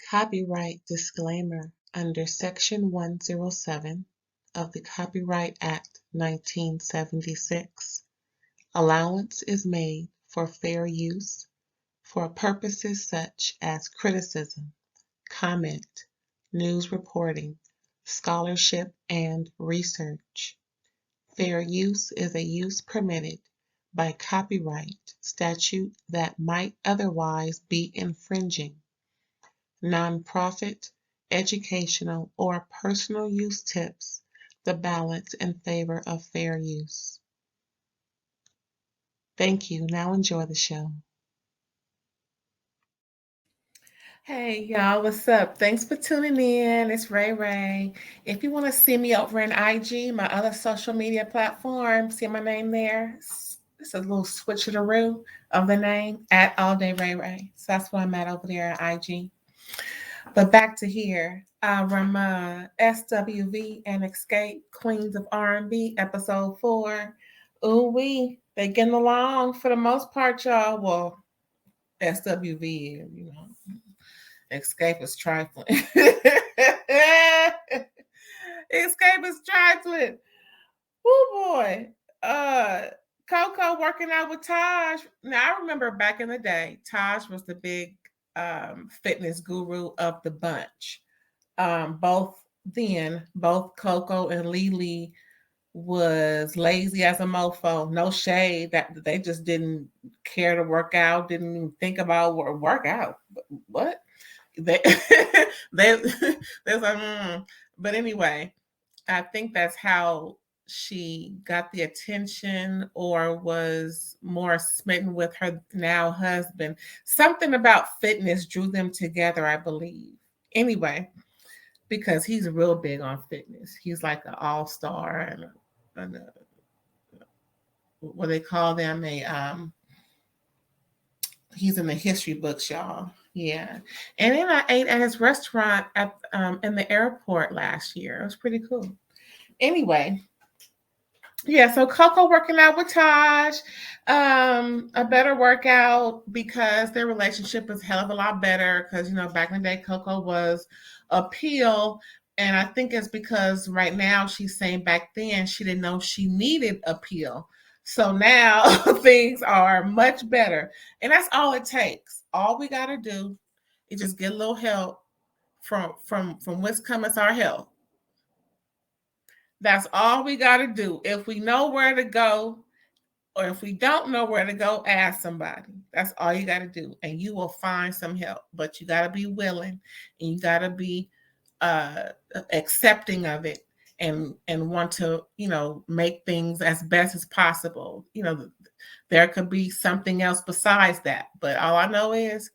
Copyright disclaimer under Section 107 of the Copyright Act 1976. Allowance is made for fair use for purposes such as criticism, comment, news reporting, scholarship, and research. Fair use is a use permitted by copyright statute that might otherwise be infringing. Nonprofit, educational, or personal use tips the balance in favor of fair use. Thank you. Now enjoy the show. Hey y'all, what's up? Thanks for tuning in. It's Ray Ray. If you want to see me over in IG, my other social media platform, see my name there. It's a little switcheroo of the name at All Day Ray Ray. So that's where I'm at over there at IG. But back to here. From SWV and XSCAPE, Queens of R&B, episode 4. Ooh-wee, they getting along for the most part, y'all. Well, SWV, you know. XSCAPE is trifling. XSCAPE is trifling. Oh boy. Coco working out with Taj. Now I remember back in the day, Taj was the big fitness guru of the bunch. Both Coco and Lily was lazy as a mofo. No shade. That they just didn't care to work out, didn't even think about work out. What? They they there's like, but anyway, I think that's how she got the attention or was more smitten with her now husband. Something about fitness drew them together, I believe. Anyway, because he's real big on fitness. He's like an all-star and what they call them he's in the history books, y'all. Yeah. And then I ate at his restaurant at in the airport last year. It was pretty cool. Anyway, yeah, so Coco working out with Taj, a better workout because their relationship is a hell of a lot better because, you know, back in the day, Coco was appeal. And I think it's because right now she's saying back then she didn't know she needed appeal. So now things are much better. And that's all it takes. All we got to do is just get a little help from whence cometh our help. That's all we got to do. If we know where to go, or if we don't know where to go, ask somebody. That's all you got to do. And you will find some help. But you got to be willing and you got to be accepting of it and want to, you know, make things as best as possible. You know, there could be something else besides that. But all I know is,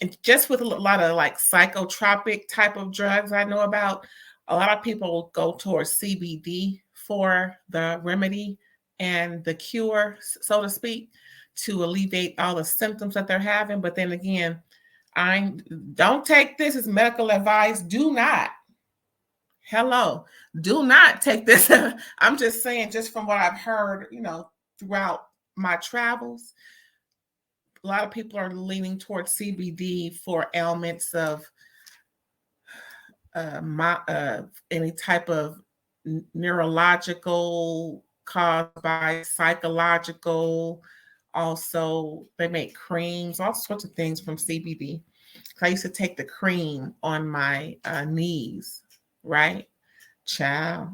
and just with a lot of like psychotropic type of drugs I know about, a lot of people go towards CBD for the remedy and the cure, so to speak, to alleviate all the symptoms that they're having. But then again, I don't take this as medical advice. Do not. Do not take this. I'm just saying, just from what I've heard, you know, throughout my travels, a lot of people are leaning towards CBD for ailments of any type of neurological caused by psychological. Also, they make creams, all sorts of things from CBD. I used to take the cream on my knees, right? Child,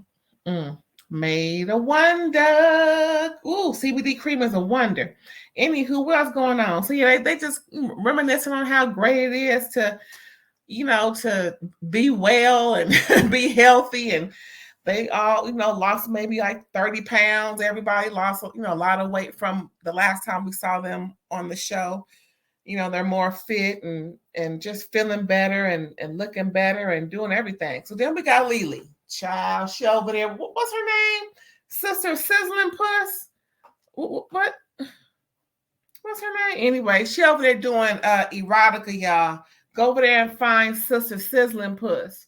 made a wonder. Ooh, CBD cream is a wonder. Anywho, what else going on? So yeah, they just reminiscing on how great it is to, you know, to be well and be healthy. And they all, you know, lost maybe like 30 pounds. Everybody lost, you know, a lot of weight from the last time we saw them on the show. You know, they're more fit and just feeling better and looking better and doing everything. So then we got Lily. Child, she over there. What's her name? Sister Sizzling Puss? What? What's her name? Anyway, she over there doing erotica, y'all. Go over there and find Sister Sizzling Puss.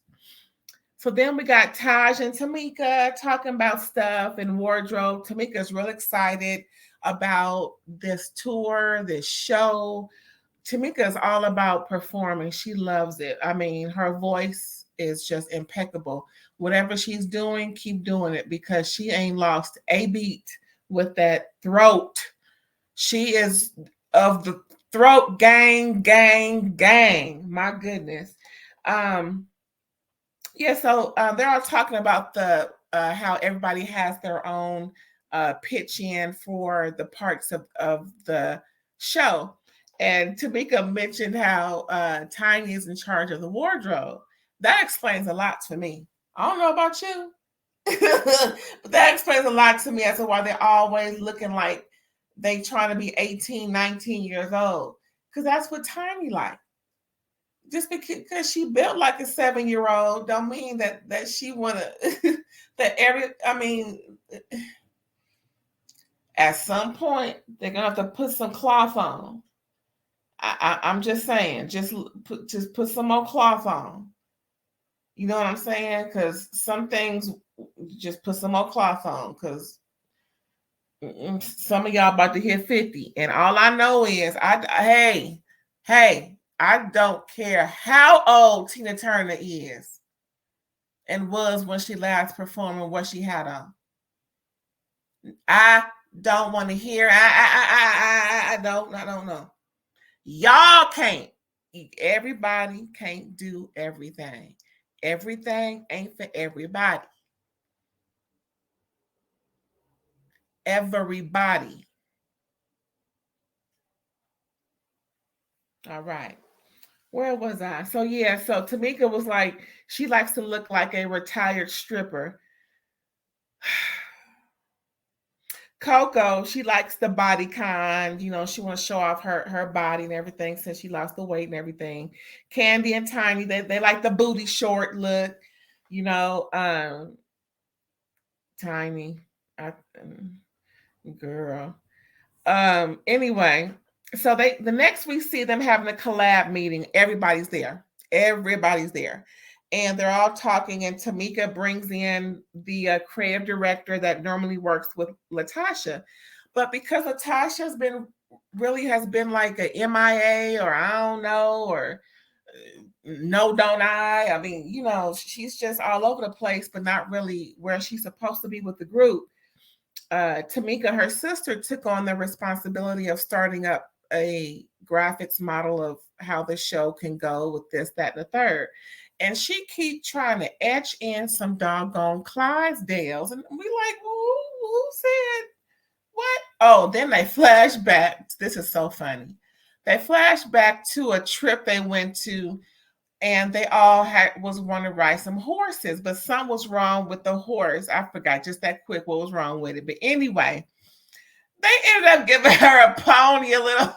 So then we got Taj and Tamika talking about stuff and wardrobe. Tamika's real excited about this tour, this show. Tamika is all about performing. She loves it. I mean, her voice is just impeccable. Whatever she's doing, keep doing it because she ain't lost a beat with that throat. She is of the throat gang, gang, gang. My goodness. Um, yeah, so they're all talking about the how everybody has their own pitch in for the parts of the show. And Tamika mentioned how Tiny is in charge of the wardrobe. That explains a lot to me. I don't know about you, but that explains a lot to me as to why they're always looking like they trying to be 18, 19 years old. Because that's what Tiny like. Just because she built like a 7-year old don't mean that she wanna that every I mean at some point they're gonna have to put some cloth on. I'm just saying, just put some more cloth on. You know what I'm saying? Because some things just put some more cloth on. Because some of y'all about to hit 50, and all I know is hey, I don't care how old Tina Turner is and was when she last performed and what she had on. I don't want to hear. I don't know. Y'all can't. Everybody can't do everything. Everything ain't for everybody. Everybody. All right. Where was I? So yeah, so Tamika was like, she likes to look like a retired stripper. Coco, she likes the body kind. You know, she wants to show off her body and everything since she lost the weight and everything. Candy and Tiny, they like the booty short look. You know, Tiny, I, girl. Anyway, so the next we see them having a collab meeting. Everybody's there. Everybody's there. And they're all talking, and Tamika brings in the creative director that normally works with LaTocha. But because LaTocha's been really has been like a MIA or I don't know, or no, don't I? I mean, you know, she's just all over the place, but not really where she's supposed to be with the group. Tamika, her sister, took on the responsibility of starting up a graphics model of how the show can go with this, that, and the third. And she keep trying to etch in some doggone Clydesdales. And we like, who said what? Oh, then they flash back. This is so funny. They flash back to a trip they went to, and they all was want to ride some horses, but something was wrong with the horse. I forgot just that quick what was wrong with it. But anyway, they ended up giving her a pony, a little.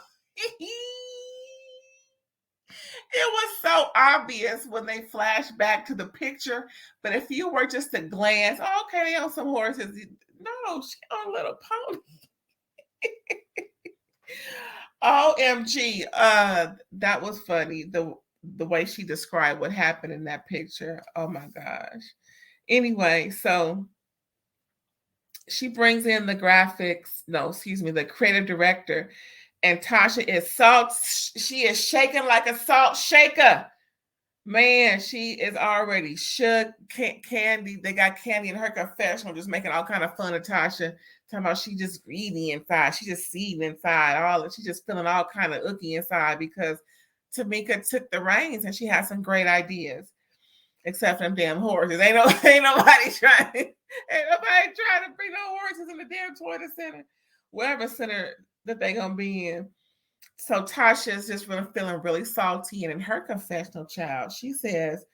It was so obvious when they flashed back to the picture. But if you were just to glance, oh, okay, they on some horses. No, she on a little pony. OMG. That was funny. The way she described what happened in that picture. Oh my gosh. Anyway, so she brings in the the creative director, and Tasha is she is shaking like a salt shaker. Man, she is already shook. Candy, they got Candy in her confessional just making all kind of fun of Tasha, talking about she just greedy inside, she just seething inside, she's just feeling all kind of icky inside because Tamika took the reins and she had some great ideas. Except for them damn horses. Ain't nobody trying to bring no horses in the damn toilet center. Wherever center that they gonna be in. So Tasha's just really feeling really salty. And in her confessional, child, she says,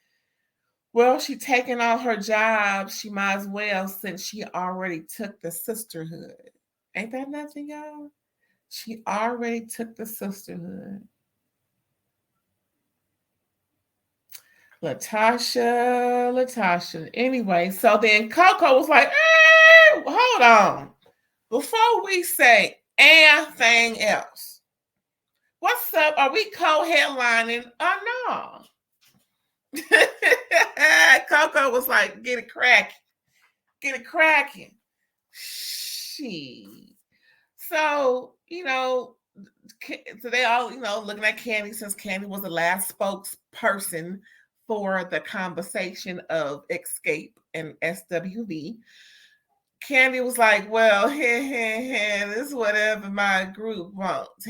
well, she taking all her jobs. She might as well since she already took the sisterhood. Ain't that nothing, y'all? She already took the sisterhood. LaTocha. Anyway, so then Coco was like, hey, hold on. Before we say anything else, what's up? Are we co-headlining or no? Coco was like, get it cracking. Get it cracking. She. So, you know, so they all, looking at Candy, since Candy was the last spokesperson for the conversation of Escape and SWV. Candy was like, well, this is whatever my group wants.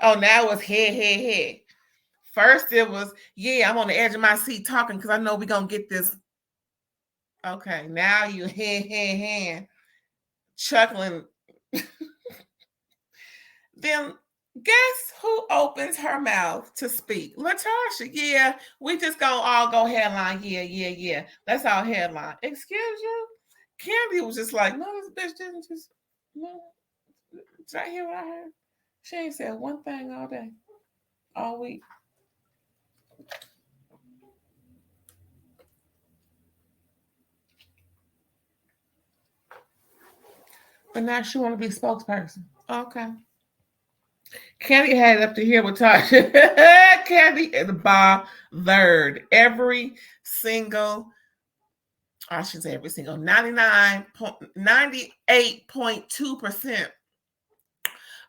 Oh, now it's hey. First it was, yeah, I'm on the edge of my seat talking because I know we're going to get this. Okay, now you chuckling. Then guess who opens her mouth to speak? LaTocha. Yeah, we just gonna all go headline. Yeah. That's our headline. Excuse you? Candy was just like, no, this bitch didn't just, no. Did I hear what I heard? She ain't said one thing all day, all week. But now she want to be spokesperson. Okay. Candy had it up to here with Tasha. Candy is bothered. Every single, I should say every single, 98.2%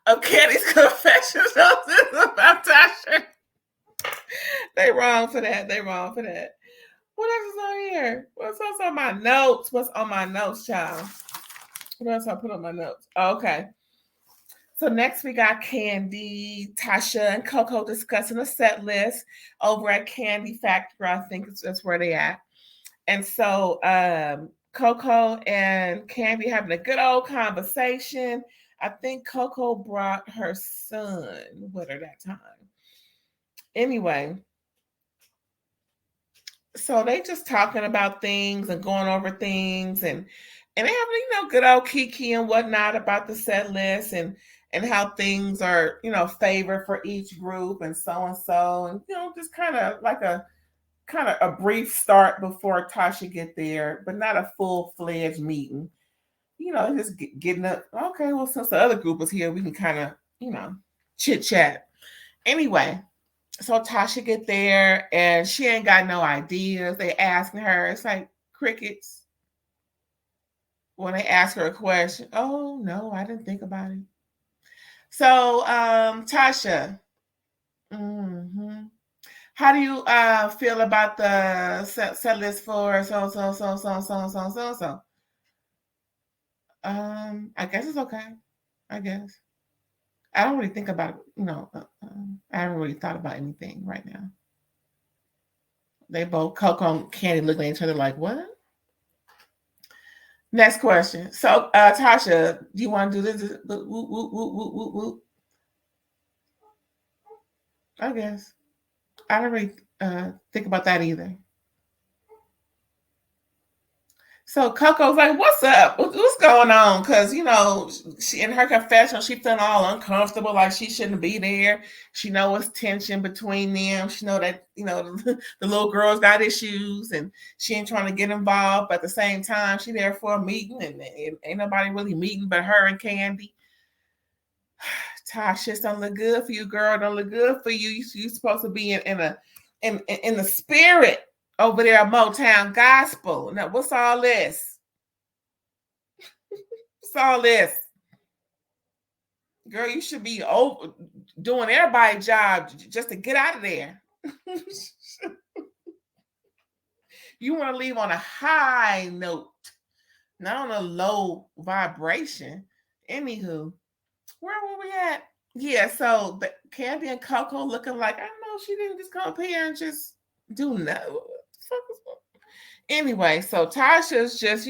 of Candy's confessions about Tasha. They wrong for that. What else is on here? What's else on my notes? What's on my notes, child? What else I put on my notes? Okay. So next we got Candy, Tasha, and Coco discussing a set list over at Candy Factory. I think that's where they at. And so Coco and Candy having a good old conversation. I think Coco brought her son with her that time. Anyway, so they just talking about things and going over things and they having, good old kiki and whatnot about the set list and how things are, favored for each group and so, and just kind of like a brief start before Tasha get there, but not a full-fledged meeting. Just getting up. Okay, well, since the other group was here, we can kind of, chit chat. Anyway, so Tasha get there and she ain't got no ideas. They asking her, it's like crickets. When they ask her a question, oh no, I didn't think about it. So, Tasha, how do you feel about the set list for so? I guess it's okay. I guess. I don't really think about it, I haven't really thought about anything right now. They both, Coco and Candy, looking at each other like, what? Next question. So, Tasha, do you want to do this? I guess. I don't really think about that either. So Coco's like, what's up? What's going on? Because, she, in her confession, she feeling all uncomfortable, like she shouldn't be there. She know it's tension between them. She know that, the little girl's got issues and she ain't trying to get involved. But at the same time, she there for a meeting and ain't nobody really meeting but her and Candy. Tosh, just don't look good for you, girl. Don't look good for you. You supposed to be in the spirit over there at Motown Gospel. Now, what's all this? What's all this? Girl, you should be doing everybody's job just to get out of there. You want to leave on a high note, not on a low vibration. Anywho, where were we at? Yeah, so the Candy and Coco looking like, I know she didn't just come up here and just do no. Anyway, so Tasha's just,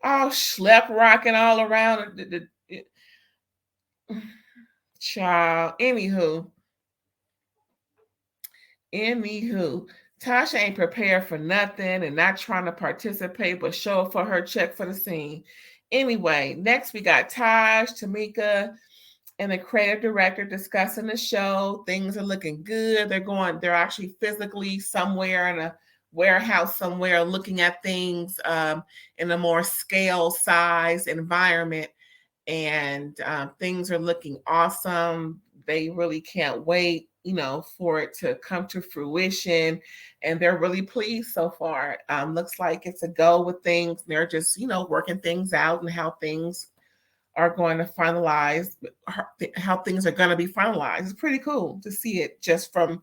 all schlep rocking all around the child. Anywho, Tasha ain't prepared for nothing and not trying to participate, but show up for her check for the scene. Anyway, next we got Taj, Tamika, and the creative director discussing the show. Things are looking good. They're actually physically somewhere in a warehouse somewhere looking at things in a more scale size environment. And things are looking awesome. They really can't wait. for it to come to fruition. And they're really pleased so far. Looks like it's a go with things. They're just, working things out and how things are going to finalize, how things are going to be finalized. It's pretty cool to see it just from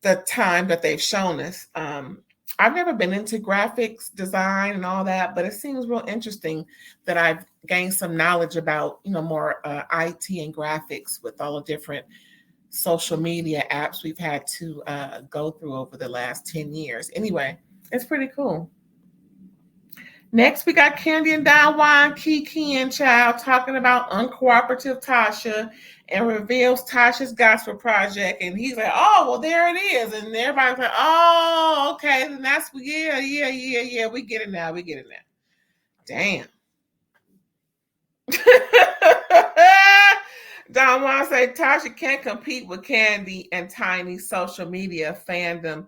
the time that they've shown us. I've never been into graphics design and all that, but it seems real interesting that I've gained some knowledge about, more IT and graphics with all the different social media apps we've had to go through over the last 10 years. Anyway, it's pretty cool. Next, we got Candy and Don Juan, Kiki and Child talking about uncooperative Tasha and reveals Tasha's gospel project. And he's like, oh, well, there it is. And everybody's like, oh, okay. Then that's, yeah. We get it now. Damn. Don Juan said Tasha can't compete with Candy and Tiny social media fandom,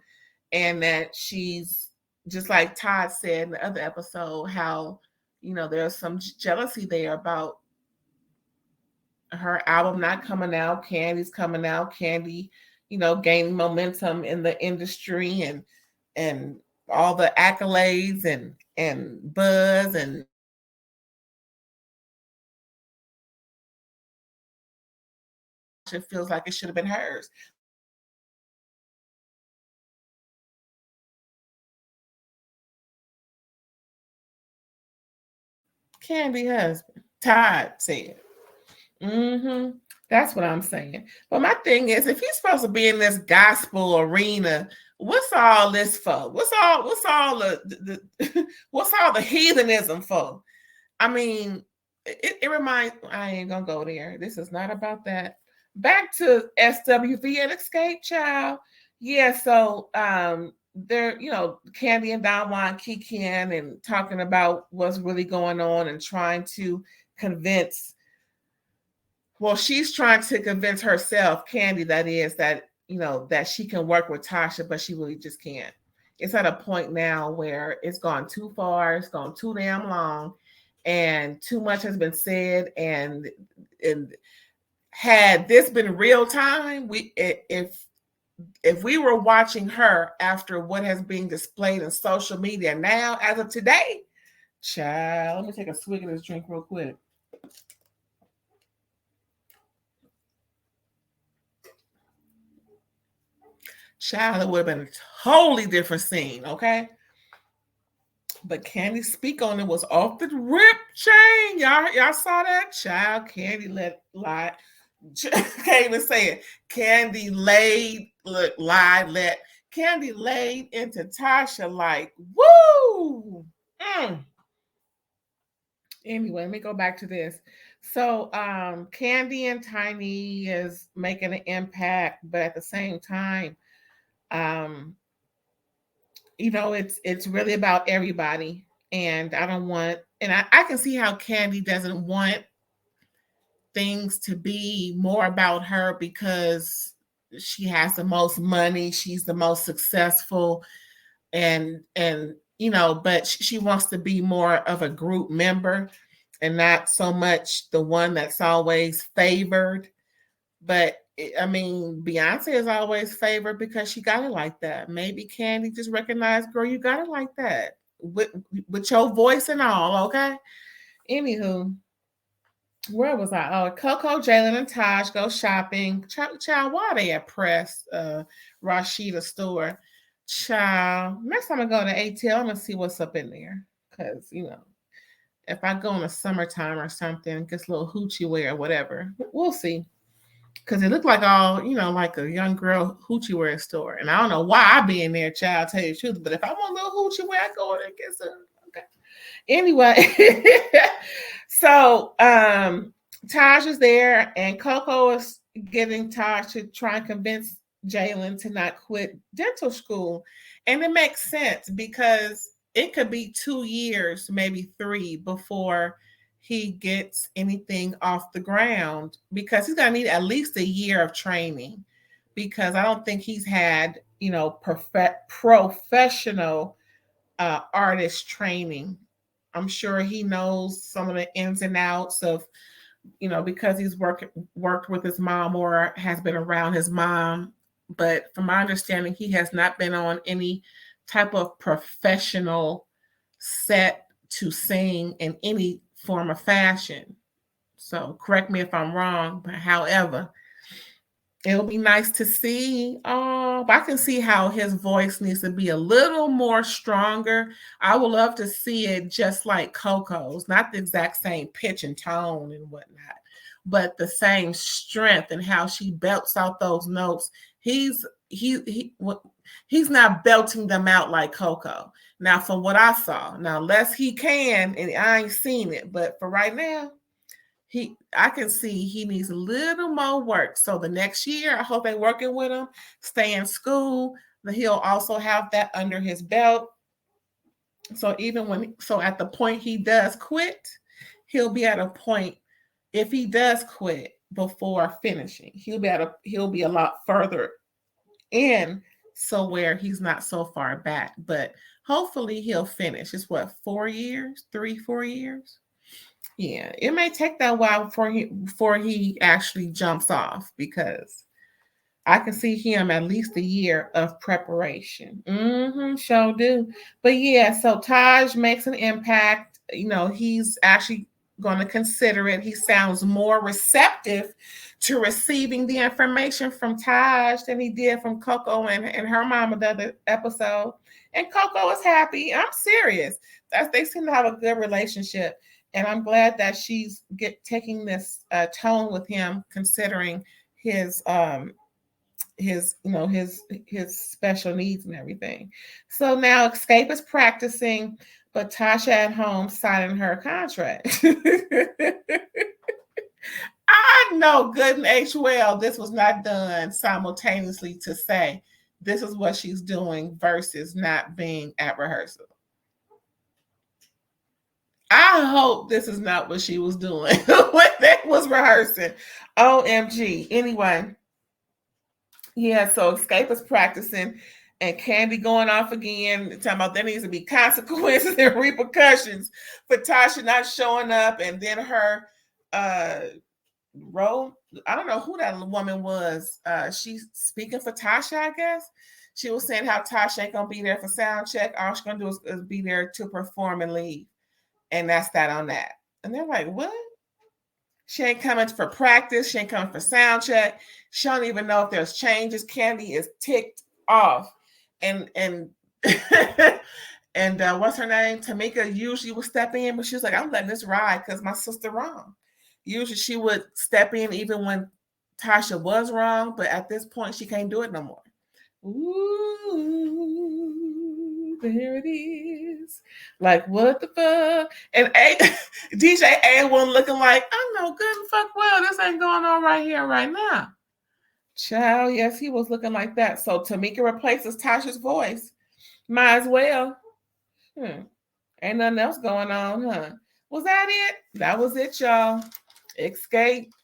and that she's just like Todd said in the other episode, how there's some jealousy there about her album not coming out, Candy's coming out, Candy, gaining momentum in the industry and all the accolades and buzz, and it feels like it should have been hers. Candy husband, Todd said. That's what I'm saying. But my thing is, if he's supposed to be in this gospel arena, what's all this for? What's all the what's all the heathenism for? I mean, it reminds. I ain't gonna go there. This is not about that. Back to SWV XSCAPE, child. Yeah. So they're Candy and Don Juan Kikian and talking about what's really going on and trying to convince. Well, she's trying to convince herself, Candy, that is, that that she can work with Tasha, but she really just can't. It's at a point now where it's gone too far, it's gone too damn long, and too much has been said. And had this been real time, if we were watching her after what has been displayed in social media now, as of today, child, let me take a swig of this drink real quick. Child, it would have been a totally different scene, okay? But Candy speak on it was off the rip chain. Y'all saw that? Child, Candy lied. Can't even say it. Candy lied. Candy laid into Tasha like, woo! Anyway, let me go back to this. So Candy and Tiny is making an impact, but at the same time, it's really about everybody. And I don't want, and I can see how Candy doesn't want things to be more about her because she has the most money, she's the most successful, and but she wants to be more of a group member and not so much the one that's always favored. But I mean, Beyonce is always favored because she got it like that. Maybe Candy just recognized, girl, you got it like that with your voice and all. Okay. Anywho, where was I? Oh, Coco, Jalen, and Taj go shopping. Child, why are they at Press Rashida store? Child, next time I go to ATL, I'm gonna see what's up in there. Cause if I go in the summertime or something, gets a little hoochie wear or whatever, we'll see. Cause it looked like all, like a young girl hoochie wear store. And I don't know why I be in there, child, tell you the truth. But if I want a little hoochie wear, I go in there and get some. Okay. Anyway, so Taj is there and Coco is getting Taj to try and convince Jalen to not quit dental school. And it makes sense because it could be 2 years, maybe 3, before he gets anything off the ground, because he's going to need at least a year of training, because I don't think he's had, professional artist training. I'm sure he knows some of the ins and outs of, because he's worked with his mom or has been around his mom but from my understanding, he has not been on any type of professional set to sing in any form of fashion. So correct me if I'm wrong, but however, it'll be nice to see. But I can see how his voice needs to be a little more stronger. I would love to see it just like Coco's, not the exact same pitch and tone and whatnot, but the same strength and how she belts out those notes. He's not belting them out like Coco. Now, from what I saw, now unless he can, and I ain't seen it, but for right now, I can see he needs a little more work. So the next year, I hope they're working with him, stay in school. But he'll also have that under his belt. So at the point he does quit, he'll be at a point, if he does quit before finishing, he'll be a lot further in, so where he's not so far back. But hopefully he'll finish. It's what, 4 years, 3-4 years? Yeah, it may take that while before he actually jumps off, because I can see him at least a year of preparation. Sure do. But yeah, so Taj makes an impact. He's actually going to consider it. He sounds more receptive to receiving the information from Taj than he did from Coco and her mama the other episode. And Coco is happy. I'm serious. They seem to have a good relationship. And I'm glad that she's taking this tone with him, considering his special needs and everything. So now Escape is practicing, but Tasha at home signing her contract. I know good and H well this was not done simultaneously to say this is what she's doing versus not being at rehearsal. I hope this is not what she was doing when they was rehearsing. OMG. Anyway, yeah, so Escape is practicing and Candy going off again, talking about there needs to be consequences and repercussions for Tasha not showing up, and then her role. I don't know who that woman was. She's speaking for Tasha, I guess. She was saying how Tasha ain't gonna be there for sound check. All she's gonna do is be there to perform and leave. And that's that on that. And they're like, what? She ain't coming for practice. She ain't coming for sound check. She don't even know if there's changes. Candy is ticked off. And and what's her name? Tamika usually would step in, but she was like, I'm letting this ride because my sister wrong. Usually she would step in even when Tasha was wrong, but at this point she can't do it no more. Ooh, there it is. Like, what the fuck? And DJ A1 looking like, I know good and fuck well this ain't going on right here, right now. Child, yes, he was looking like that. So Tamika replaces Tasha's voice. Might as well. Ain't nothing else going on, huh? Was that it? That was it, y'all. Escape.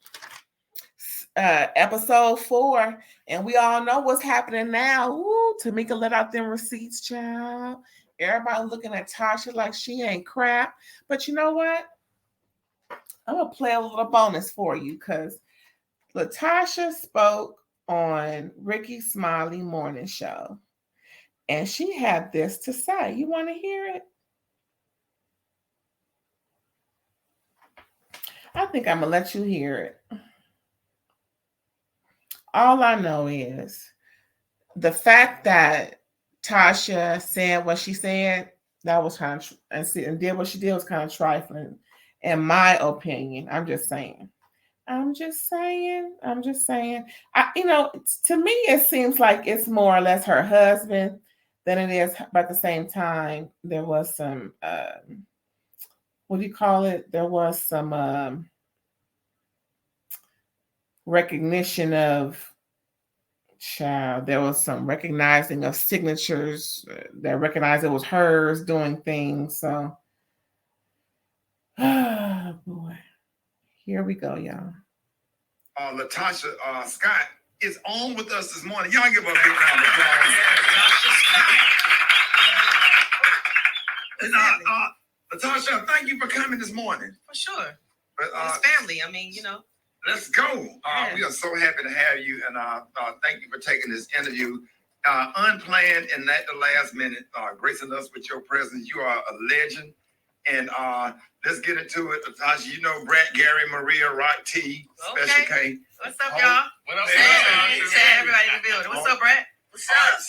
Episode 4, and we all know what's happening now. Ooh, Tamika let out them receipts, child. Everybody looking at Tasha like she ain't crap. But you know what? I'm gonna play a little bonus for you, because LaTocha spoke on Ricky Smiley morning show, and she had this to say. You want to hear it? I think I'm gonna let you hear it. All I know is the fact that Tasha said what she said, that was kind of, and did what she did was kind of trifling, in my opinion. I'm just saying. To me, it seems like it's more or less her husband than it is, but at the same time, there was some, what do you call it? There was some recognition of, child, there was some recognizing of signatures that recognized it was hers doing things. So, oh boy, here we go, y'all. LaTocha Scott is on with us this morning. Y'all give her a big round of applause. LaTocha, thank you for coming this morning. For sure. It's family. I mean, let's go. We are so happy to have you, and thank you for taking this interview. Unplanned and at the last minute, gracing us with your presence. You are a legend. And let's get into it. LaTocha, you know Brett, Gary, Maria, Rock T, Special K. What's up, y'all? What up, Say everybody in the building. What's up, Brett? What's up?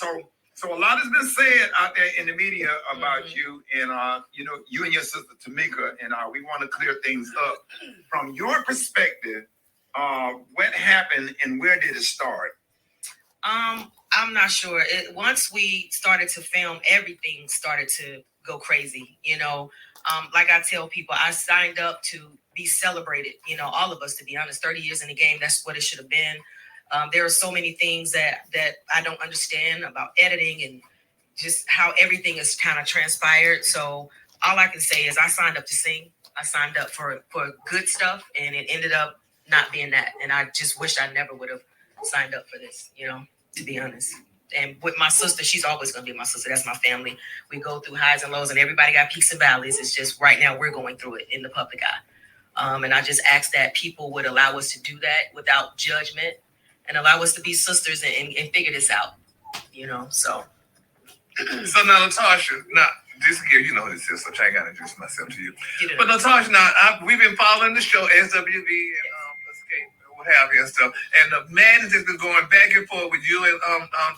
So a lot has been said out there in the media about you, and you know, you and your sister Tamika, and we want to clear things up. From your perspective, what happened and where did it start? I'm not sure. Once we started to film, everything started to go crazy. You know, like I tell people, I signed up to be celebrated. You know, all of us, to be honest, 30 years in the game, that's what it should have been. There are so many things that I don't understand about editing and just how everything is kind of transpired. So all I can say is I signed up to sing. I signed up for good stuff, and it ended up not being that. And I just wish I never would have signed up for this, you know, to be honest. And with my sister, she's always going to be my sister. That's my family. We go through highs and lows, and everybody got peaks and valleys. It's just right now we're going through it in the public eye. And I just ask that people would allow us to do that without judgment and allow us to be sisters and figure this out, you know, so. So now, LaTocha, this here, you know who this is, so I ain't got to introduce myself to you. But LaTocha, now, we've been following the show, SWV and Escape, what have you and stuff, and the madness has been going back and forth with you and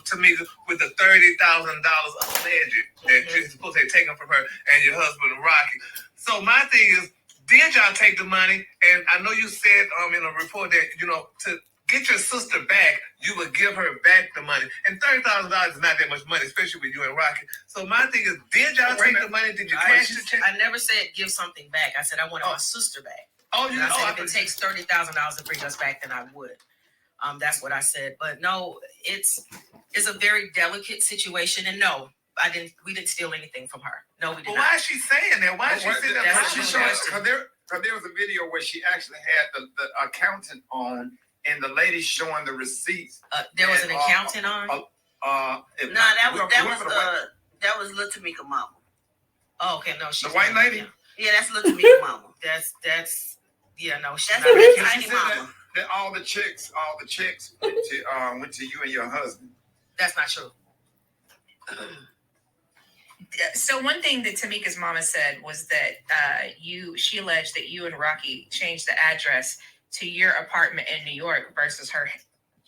Tamika with the $30,000 alleged that you're supposed to have taken from her and your husband, Rocky. So my thing is, did y'all take the money? And I know you said in a report that, you know, to get your sister back, you would give her back the money. And $30,000 is not that much money, especially with you and Rocky. So my thing is, did y'all take the money? Did you cash the check? I never said give something back. I said I wanted my sister back. Oh, you know, I said if it takes $30,000 to bring us back, then I would. That's what I said. But no, it's a very delicate situation. And no, we didn't steal anything from her. No, we did not. Why is she saying that? Why is she saying that? Because there was a video where she actually had the accountant on, and the lady showing the receipts. There was an accountant on? That was Lil Tamika mama. Oh, okay, no, she's the white lady. Yeah, that's Lil Tamika mama. That's she's that's not Lil Tiny mama. That all the checks went to you and your husband. That's not true. So one thing that Tamika's mama said was that she alleged that you and Rocky changed the address to your apartment in New York versus her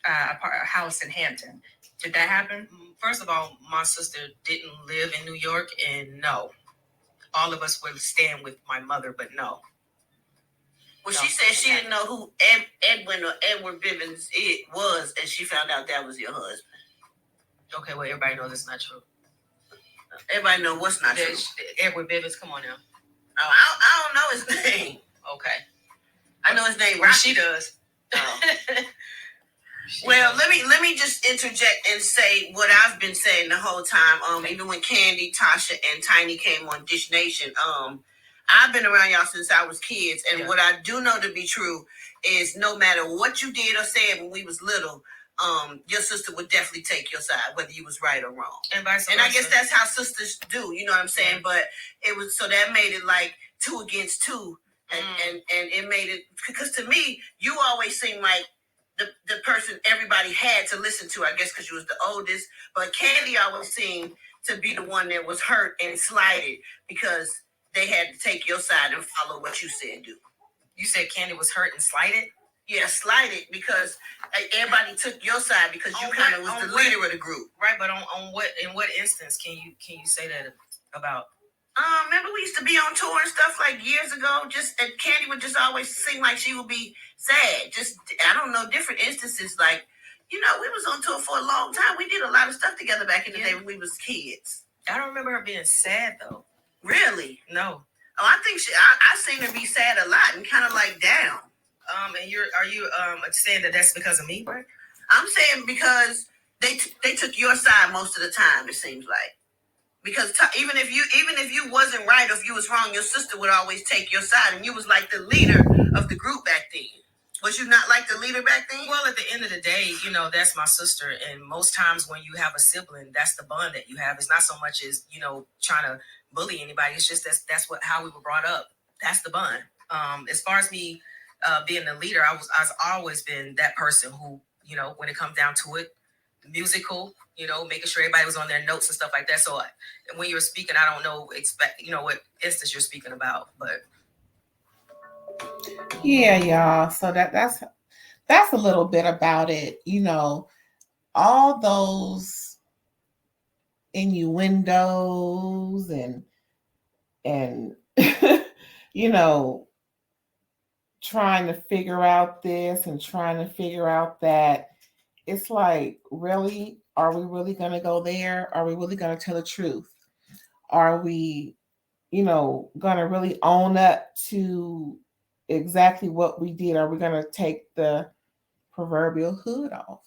house in Hampton. Did that happen? First of all, my sister didn't live in New York, and no. All of us would stand with my mother, but no. Well, she said she didn't know who Edwin or Edward Bivens it was, and she found out that was your husband. Okay, well, everybody knows it's not true. Everybody know what's not true. Edward Bivens, come on now. Oh, I don't know his name. Okay. I know his name. Well, she does. Oh. Well, let me just interject and say what I've been saying the whole time. Even when Candy, Tasha, and Tiny came on Dish Nation, I've been around y'all since I was kids, and what I do know to be true is no matter what you did or said when we was little, your sister would definitely take your side, whether you was right or wrong. And I guess that's how sisters do. You know what I'm saying? But it was so that made it like 2 against 2. And it made it, because to me, you always seem like the person everybody had to listen to, I guess because you was the oldest. But Candy always seemed to be the one that was hurt and slighted because they had to take your side and follow what you said do. You said Candy was hurt and slighted? Yeah, slighted because everybody took your side because you kind of was the leader of the group. Right, but in what instance can you say that about? Remember we used to be on tour and stuff like years ago. And Candy would just always seem like she would be sad. Just I don't know, different instances. Like, you know, we was on tour for a long time. We did a lot of stuff together back in the day when we was kids. I don't remember her being sad though. Really? No. Oh, I think I seen her be sad a lot and kind of like down. And are you saying that that's because of me, right? I'm saying because they took your side most of the time. It seems like. Because even if you wasn't right or if you was wrong, your sister would always take your side, and you was like the leader of the group back then. Was you not like the leader back then? Well, at the end of the day, you know, that's my sister, and most times when you have a sibling, that's the bond that you have. It's not so much as, you know, trying to bully anybody. It's just that's how we were brought up. That's the bond. As far as me being the leader, I've always been that person who, you know, when it comes down to it, musical, you know, making sure everybody was on their notes and stuff like that. So when you're speaking, I don't know, what instance you're speaking about, but Yeah, y'all. So that's a little bit about it. You know, all those innuendos and you know, trying to figure out this and trying to figure out that. It's like, really, are we really going to go there? Are we really going to tell the truth? Are we, you know, going to really own up to exactly what we did? Are we going to take the proverbial hood off?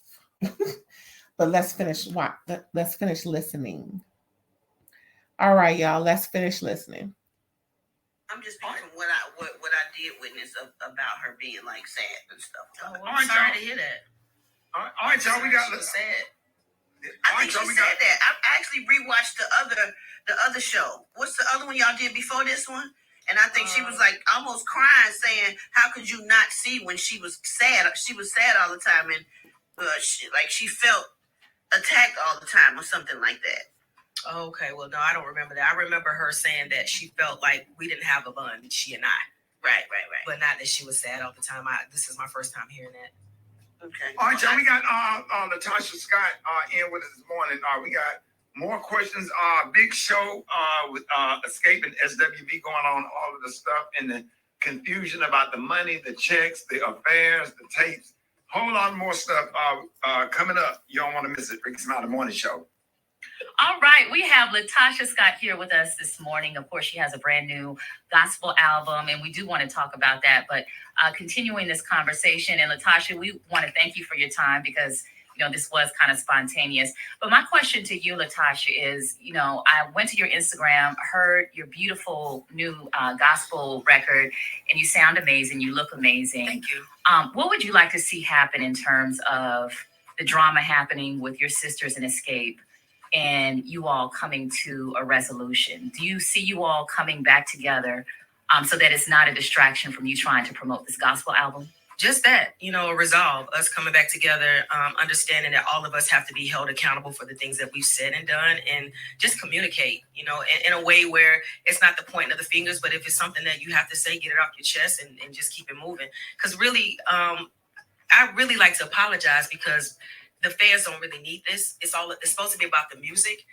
But let's finish listening. All right, y'all, let's finish listening. I'm just speaking from what I did witness about her being like sad and stuff. oh, well, I'm sorry to hear that. All right, y'all. We got sad. I think she said that. I actually rewatched the other show. What's the other one y'all did before this one? And I think she was like almost crying, saying, "How could you not see when she was sad? She was sad all the time, and she felt attacked all the time, or something like that." Okay, well, no, I don't remember that. I remember her saying that she felt like we didn't have a bond, she and I. Right. But not that she was sad all the time. This is my first time hearing that. Okay. All right, y'all. We got LaTocha Scott in with us this morning. We got more questions. Big show with escaping SWV going on, all of the stuff and the confusion about the money, the checks, the affairs, the tapes. Whole lot more stuff coming up. You don't want to miss it. Ricky Smiley Morning Show. All right, we have LaTocha Scott here with us this morning. Of course, she has a brand new gospel album, and we do want to talk about that. But continuing this conversation, and LaTocha, we want to thank you for your time because, you know, this was kind of spontaneous. But my question to you, LaTocha, is, you know, I went to your Instagram, heard your beautiful new gospel record, and you sound amazing. You look amazing. Thank you. What would you like to see happen in terms of the drama happening with your sisters in Escape and you all coming to a resolution? Do you see you all coming back together so that it's not a distraction from you trying to promote this gospel album? Just that, you know, resolve, us coming back together, understanding that all of us have to be held accountable for the things that we've said and done, and just communicate, you know, in a way where it's not the pointing of the fingers, but if it's something that you have to say, get it off your chest and just keep it moving. Because really, I really like to apologize because the fans don't really need this. It's supposed to be about the music,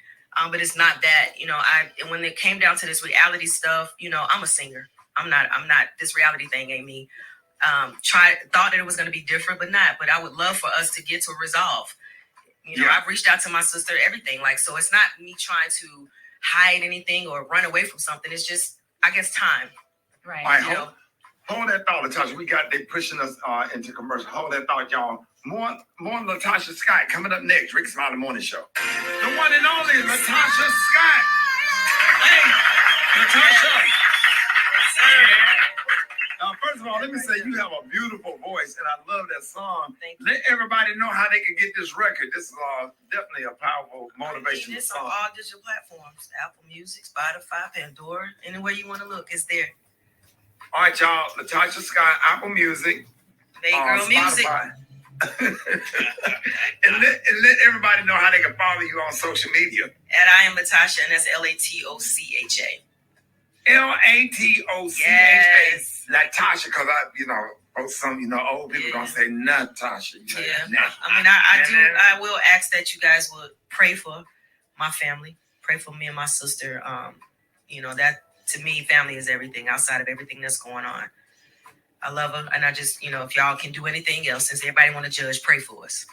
but it's not that. You know, when it came down to this reality stuff, you know, I'm a singer. I'm not. This reality thing ain't me. Thought that it was going to be different, but not. But I would love for us to get to a resolve. You know, I've reached out to my sister, everything. Like, so it's not me trying to hide anything or run away from something. It's just, I guess, time. Right. All right, hold that thought, LaTocha. They pushing us into commercial. Hold that thought, y'all. More LaTocha Scott coming up next. Ricky Smiley Morning Show. The one and only LaTocha Scott. Hey, LaTocha. First of all, let me say you have a beautiful voice, and I love that song. Thank you. Let everybody know how they can get this record. This is definitely a powerful motivational It's song. on all digital platforms: Apple Music, Spotify, Pandora, anywhere you want to look, it's there. All right, y'all. LaTocha Scott, Apple Music, Hey, girl, music. Spotify. and let everybody know how they can follow you on social media. And I am LaTocha, and that's LaTocha. LaTocha. Yes. LaTocha, because some old people gonna say Natasha. Yeah. I mean, I will ask that you guys would pray for my family, pray for me and my sister. You know, that to me, family is everything outside of everything that's going on. I love her, and I just, you know, if y'all can do anything else, since everybody want to judge, pray for us.